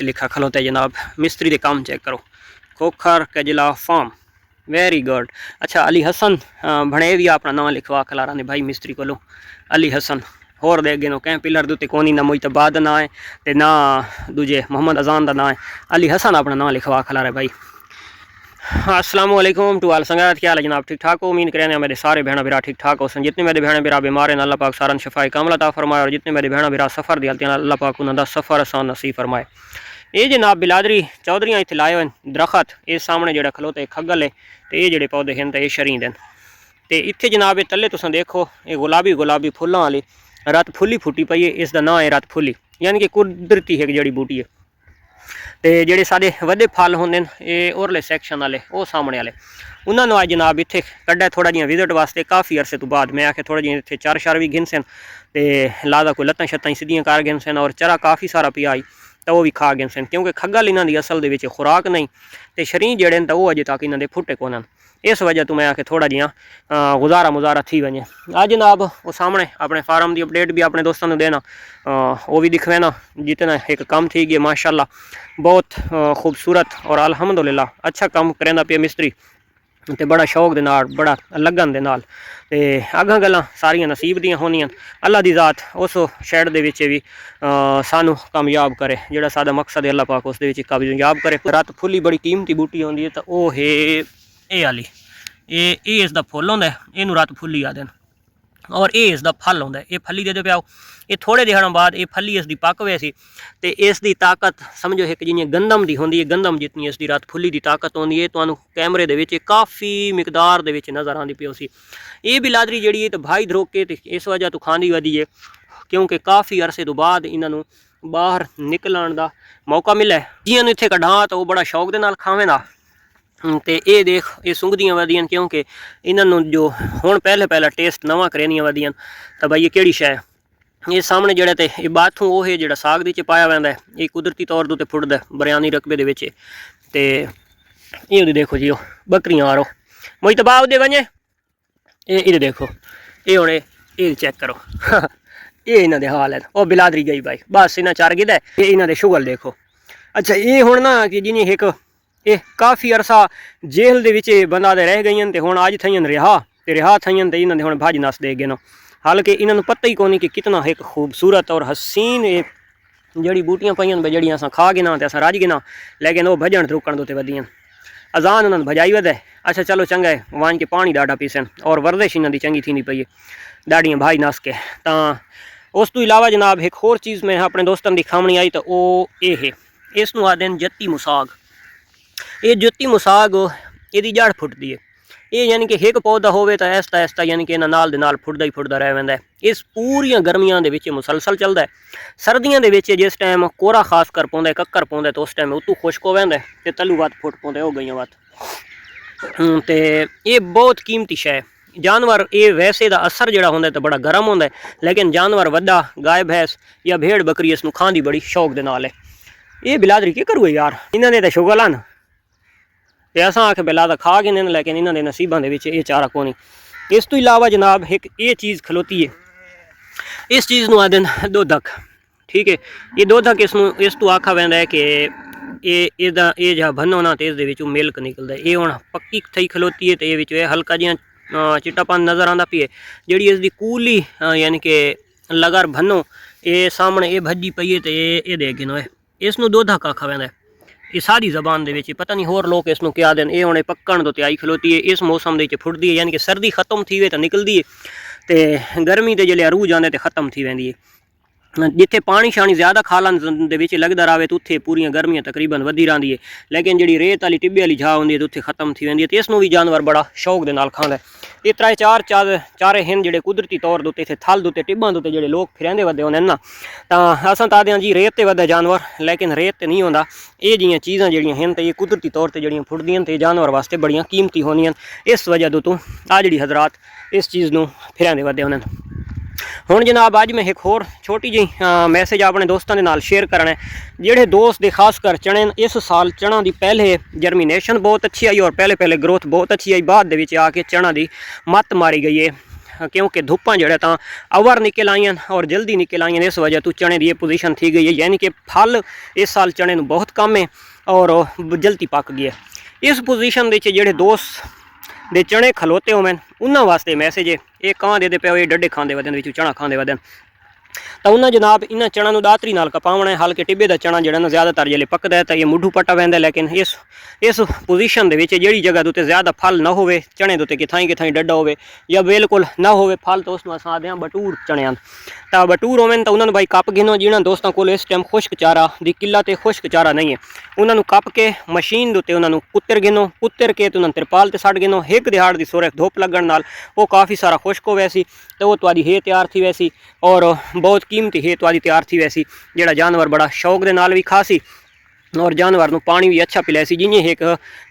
लिखा खलोते जनाब मिस्त्री के काम चेक करो। Khokhar Kajla farm very good. अच्छा अली हसन भणे भी अपना नाम लिखवा खलारा ने भाई मिस्त्री को अली हसन होर दे नो कैं पिलर दुते कोनी ना मुइतबाद ना है ते ना दूजे मोहम्मद अजान का ना है अली हसन अपना नाम लिखवा खलारा भाई। अस्सलाम वालेकुम टू आल संगत, क्या हाल है जनाब? ठीक ठाक हो? उम्मीद करें मेरे सारे बहना बिरा ठीक ठाक हो। जितने मेरे बहना बिरा बीमार हैं अल्लाह पाक सारन शफाई कामला अता फरमाए, और जितने मेरे बहना बिरा सफ़र दियाते हैं अल्लाह पाक उन्होंने सफ़र आसान नसीब फरमाए। ये जनाब बिलादरी चौधरियाँ इतने लाए हुए दरखत इस सामने जो खलोते खग्गल है तो ये जोड़े पौधे हैं तो ये शरीद हैं। तो इतने जनाब ये तले तुम देखो ये गुलाबी गुलाबी फुलों वाली रत फुली फुटी पई है, इसका नाम है रत फुली, यानी कि कुदरती एक जड़ी बूटी है। तो जोड़े साढ़े वड्डे फल होंगे ये ओरले सैक्शन वाले वो सामने वाले उन्होंने अज जनाब इतने कड्डा थोड़ा जिहा विजिट वास्ते काफ़ी अरसे तो बाद। मैं आखे थोड़ा जिहा इतने चार शार भी गिन सन तो लादा कोई लत्तां शत्तां सीधियां कर गिन सन और चरा काफ़ी सारा पिया आई तो वह भी खा गए सन, क्योंकि खग्गल इन्हों की असल के खुराक नहीं तो शरीर जड़े तो वह अजे तक इन्होंने फुटे को। इस वजह तो मैं आखे थोड़ा जिहा गुजारा मुजारा थी वजे। अज जनाब वो सामने अपने फार्म की अपडेट भी अपने दोस्तों को देना वो भी दिखवे ना जितना एक काम थी गया माशाल्लाह बहुत खूबसूरत और अल्हम्दुलिल्लाह अच्छा काम करेंदा पे मिस्त्री ते बड़ा शौक दे नाल बड़ा लगन दे नाल ते अगां गल्लां सारियां नसीब दियां होनियां। अल्लाह दी ज़ात उस शैड दे विच भी सानू कामयाब करे, जेड़ा सादा मकसद है अल्लाह पाक उस दे विच कामयाब करे। रत फुल्ली बड़ी कीमती बूटी होंदी है तो वह है ये आली ये इसका फुल होंदा है, इनू रत फुल्ली आखदे न, और ये इसका फल होंदा है। ये फली दे पाओ ये थोड़े दिहाड़ों बाद ये फली इसकी पक वैसी तो इसकी ताकत समझो एक जिन्हें गंदम की होंगी है, गंदम जितनी इसकी रत फुल्ली की ताकत होंगी है तो कैमरे के काफ़ी मिकदार के नज़र आती पी सी। ये बिलादरी जी है तो भाई धरोके तो इस वजह तो खाँदी वधी है क्योंकि काफ़ी अरसे तो बाद इन्हों बाहर निकलन का मौका मिले। जियां इतने कढ़ा तो वह बड़ा शौक के नाल खावे ना तो ये देख ये सुंघदियाँ वधियां क्योंकि इन्हों जो हुण पहले टेस्ट नवा करेनियाँ वधियां तो भाई ये किहड़ी शै ये सामने जड़ा तो ये बाथू वो है जो साग दी पाया वैंदा है, ये कुदरती तौर पर फुटदा बरियानी रकबे दे ते ये देखो जी बकरियां आ रो मुइतबा दे वजे ये देखो ये हुण ये चेक करो ये इन्हां दे हाल है। वो बिलादरी गई भाई बस इन्हां चार गिदा ये इन्हां दे शुगल देखो। अच्छा ये हुण ना कि जिन्हें एक ये काफ़ी अरसा जेल दे विच बंदा दे रह गई तो हुण अज थईन रिहा थईन तो इन्हां दे हुण भज नस दे गए न। हालांकि इन्होंने पता ही कोनी कि कितना एक खूबसूरत और हसीन ये जड़ी बूटियां पईयां जड़ियां असां खा गिना तो असां रज गिना, लेकिन वो भजन रुकण दे वधियां अजान उन्होंने भजाई वध है। अच्छा चलो चंगा है वंज के पानी डाढ़ा पीसन और वर्जिश इन्हों की चंगी थी पई है दाड़ियाँ भाई नस के। तो उस तो इलावा जनाब एक होर चीज़ मैं अपने दोस्तों की खावनी आई तो वह ये है इसनूं आखदे न जत्ती मुसाग। ये जत्ती मुसाग ये जड़ फुटती है ये यानी कि एक पौधा होवे तो ऐसा ऐसा यानी कि इन्हां नाल दे नाल फुटदा ही फुटदा रह वैंदा है। इस पूरियां गर्मियां दे विच मुसलसल चलदा है। सर्दियां दे विच जिस टाइम कोरा खास कर पौंदा है कक्कर पौंदा है तो उस टाइम उतू खुश्क हो वैंदा है ते तलू वत फुट पौंदे हो गईयां वत ते ये बहुत कीमती शै है। जानवर ये वैसे दा असर जिहड़ा होंदा तो बड़ा गर्म होंदा है, लेकिन जानवर वड्डा गाय भैंस या भेड़ बकरी इसनूं खांदी बड़ी शौक दे नाल है। ये बिलादरी की करूए यार इन्हां दे तां शुगल हन ते असां आखे बिला तो खा गए न, लेकिन इन्होंने नसीबों के ये चारा को नहीं। इस तो इलावा जनाब एक ये चीज़ खलोती है इस चीज़ को आदन दोधक, ठीक है ये दोधक इस तो आखा वैंदा है कि ये जहाँ भन्नो ना तो इस मिल्क निकलता है। ये हुण पक्की थई खलोती है तो ये हल्का जिहा चिट्टापन नज़र आता पी है जी इसकी कूली यानी कि लगर भन्नो ये सामने ये भजी पई है तो ये दे गिनो है इसनूं दोधक आखा वैंदा है। ये सारी जबान दे पता नहीं होर लोग इसनूं क्या देन। ये हुणे पक्कण तो आई खलोती है इस मौसम दे फुटदी है यानी कि सर्दी खत्म थी वे तो निकलती है तो गर्मी के जल्द अरूज आते तो खत्म थी वैंदी है। जिथे पानी शानी ज़्यादा खालन दे लगता रहे तो उत्थे पूरियां गर्मियां तकरीबन वधी रही है, लेकिन जी रेत वाली टिब्बे वाली झाँ होंगी तो उत्थे खत्म थी वैंदी है। तो इसनूं भी जानवर बड़ा शौक दे नाल खांदा है। ये त्रै चारे हैं जिहड़े कुदरती तौर पर इत्थे थल दे टिब्बां दे जिहड़े लोग फिरंदे वधे होंदे ना तो असां तां आखदे जी रेत ते वधे जानवर, लेकिन रेत ते नहीं होंदा। ये जिहियां चीज़ां जिहड़ियां हैं तो ये कुदरती तौर पर जिहड़ियां फुटदियां ते जानवर वास्ते बड़ियां कीमती होंदियां। इस वजह तो आ जिहड़ी हजरात इस चीज़ नूं फिरंदे वधे होंदे न। हुण जनाब अज मैं एक होर छोटी जी मैसेज अपने दोस्तों के नाल शेयर करना है। जोड़े दोस्त दे खास कर चने इस साल चना की पहले जर्मीनेशन बहुत अच्छी आई और पहले ग्रोथ बहुत अच्छी आई, बाद दे विच आके चना की मत मारी गई है। क्योंकि धुप्पां जेह्ड़ा तां अवर निकल आईयां और जल्दी निकल आईयां, इस वजह तो चने की पोजीशन थी गई है, यानी कि फल इस साल चने नूं बहुत कम है और जल्दी पक गया। इस पोजीशन दे जेह्ड़े दोस्त दे चने खलोते होवे उन्हां वास्ते मैसेज है, ये कां दे पे डड्डे खांदे वदन विचों चना खांदे वदन, तो उन्हें जनाब इन्होंने चना दातरी नाल कपावना है। हल्के टिब्बे का चना जो ना ज़्यादातर जल्द पकता है तो ये मुढ़ू पट्टा पैंदा, लेकिन इस पोजीशन के जी जगह उत्ते ज़्यादा फल ना हो, चने के उत्ते किथाई डड्डा हो या बिल्कुल ना हो फल, तो उसमें अस आते हैं बटूर चने। तो बटूर होवे तो उन्होंने भाई कप गिनो, जिन्होंने दोस्तों को इस टाइम खुश्क चारा की किल्लत है, खुश्क चारा नहीं है, उन्होंने कप के मशीन के उत्ते उन्होंने कुत्तर गिनो, कुत्तर के तो उन्होंने तिरपाल ते सट गिनो, एक दिहाड़ की सूरज धुप लगन नाल वो काफ़ी सारा खुश्क हो वैसी, तो वो तुहाडी है तैयार थी वैसी और बहुत कीमती है तुहाडी तैयार थी वैसी, जिहड़ा जानवर बड़ा शौक दे नाल भी खासी और जानवर नूं पानी भी अच्छा पिलाए सी। जियां एक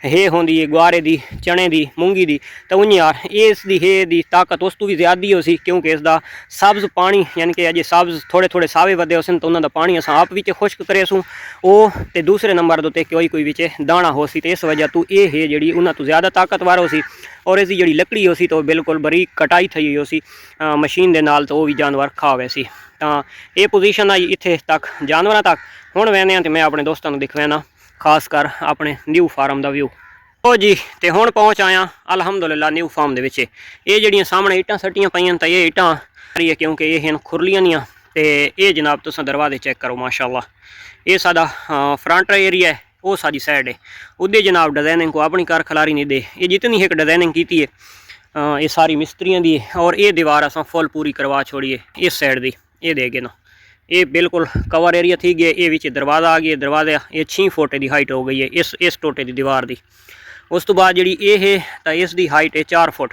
है होंदी है गुआरे दी, चने दी, मूंगी दी, तो उंज यार इसकी है दी ताकत उस तो भी ज़्यादा हो सी, क्योंकि इसका सब्ज़ पानी यानी कि अजे सब्ज़ थोड़े थोड़े सावे वधे होसन तो उन्होंने पानी अस आप विच खुश्क करे सूँ वो, तो दूसरे नंबर दे कोई विच दाना हो सी, तो इस वजह तो ये है जी उन्होंने तो ज़्यादा ताकतवर हो सी और इसकी जी लकड़ी हो सी तो बिल्कुल बरीक कटाई थी हो सी मशीन के नाल, तो वह भी जानवर खा वैसी। तो ये पोजीशन आई इत्थे तक जानवरों तक। हुण वैने तो मैं अपने दोस्तों को दिखवाना खास कर अपने न्यू फार्म का व्यू। ओ जी तो हुण पहुँच आया अलहमदुलिल्लाह न्यू फार्म के विच। ये जड़ियाँ सामने ईटां सट्टियां पईयां तो ये ईटां रही है क्योंकि ये हैं खुरलियां दियां, तो ये जनाब तुसीं दरवाजे चेक करो माशाअल्लाह, ये साडा फ्रंट एरिया है, वो साडी साइड है, उदे जनाब डिजाइनिंग को अपनी कार खिलारी नहीं दे, ये जितनी एक डिजाइनिंग की है ये सारी मिस्त्रियों की है और ये दीवार असां फुल पूरी करवा छोड़ी है इस साइड की, ये देगे ना ये बिल्कुल कवर एरिया थी गया, ये विच दरवाज़ा आ गया, दरवाज़ा ये 6 फुट की हाइट हो गई है इस टोटे की दीवार की। उस तो बाद जी ये है तो इसकी हाइट है 4 फुट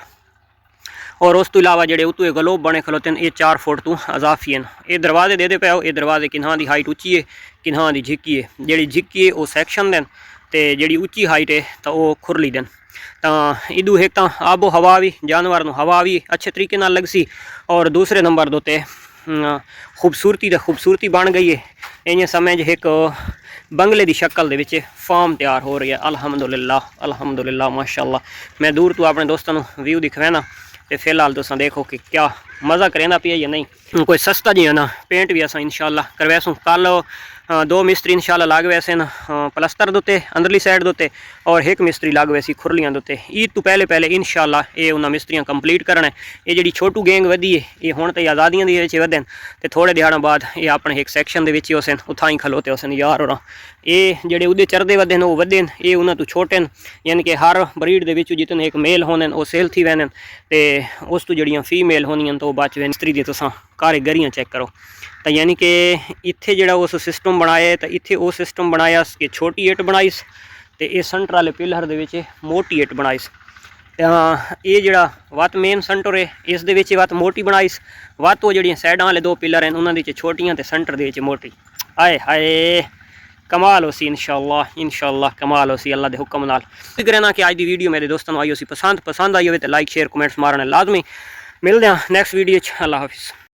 और उस तो इलावा जो उत्तों गलोब बने खलोते हैं ये 4 फुट तो अजाफी हैं। ये दरवाजे दे पे ये दरवाजे किन्हां की हाइट उच्ची है किन्हां की झिक्की है, जी झिक्की है वो सैक्शन देन तो जी उच्ची हाइट है तो वह खुरली देन। तो इदू एक तो आबो हवा भी जानवर हवा भी अच्छे तरीके नाल लग सी और दूसरे नंबर दोते खूबसूरती बन गई है। इं समय एक बंगले की शक्ल के फार्म तैयार हो रही है अल्हम्दुलिल्लाह माशाअल्लाह। मैं दूर तो अपने दोस्तों को व्यू दिखवाना तो फिलहाल तुम देखो कि क्या मज़ा करेंदा पिया या नहीं। कोई सस्ता जी है ना पेंट भी अस इंशाल्लाह करवैसूँ, कल 2 मिस्त्री इंशाल्लाह लग वैसे न प्लस्तर दोते अंदरली साइड दोते और एक मिस्त्री लग वैसी खुरलियां दोते। ईद तो पहले इंशाल्लाह ये उन्होंने मिस्त्रियां कंप्लीट करना है। ये जी छोटू गैंग वधी है ये हुण तो आज़ादियां दी वधन तो थोड़े दिहाड़ों बाद ये अपने एक सैक्शन के होसन उत्थां ही खलोते होसन यार और ये जोड़े उदे चरदे वधे वो वधे ये उन्होंने तो छोटे न, यानी कि हर ब्रीड के जितने एक मेल होने वो सेल थी वैन तो उस तो जड़ियाँ फीमेल होनियां तो बच वे। मिस्त्री दी तुसां कारीगरियां चेक करो तो यानी कि इत्थे जड़ा उस सिस्टम बनाया तो इत्थे वो सिस्टम बनाया कि छोटी इट बनाईस तो ये सेंटर वाले पिलर के मोटी इट बनाईस। ये जड़ा वत मेन सेंटर है इस वत मोटी बनाईस, वत वो जड़ियाँ साइडा वाले 2 पिलर हैं उन्होंने छोटियां तो सेंटर के मोटी। आए हाय कमाल हो सी इंशाअल्लाह कमाल हो सी अल्लाह के हुक्म नाल। फिक्र है ना कि आज की वीडियो मेरे दोस्तों आई हो सी पसंद आई हो तो लाइक शेयर कमेंट्स मारने लाजमी। मिलते हैं नैक्सट वीडियो। अल्लाह हाफिज़।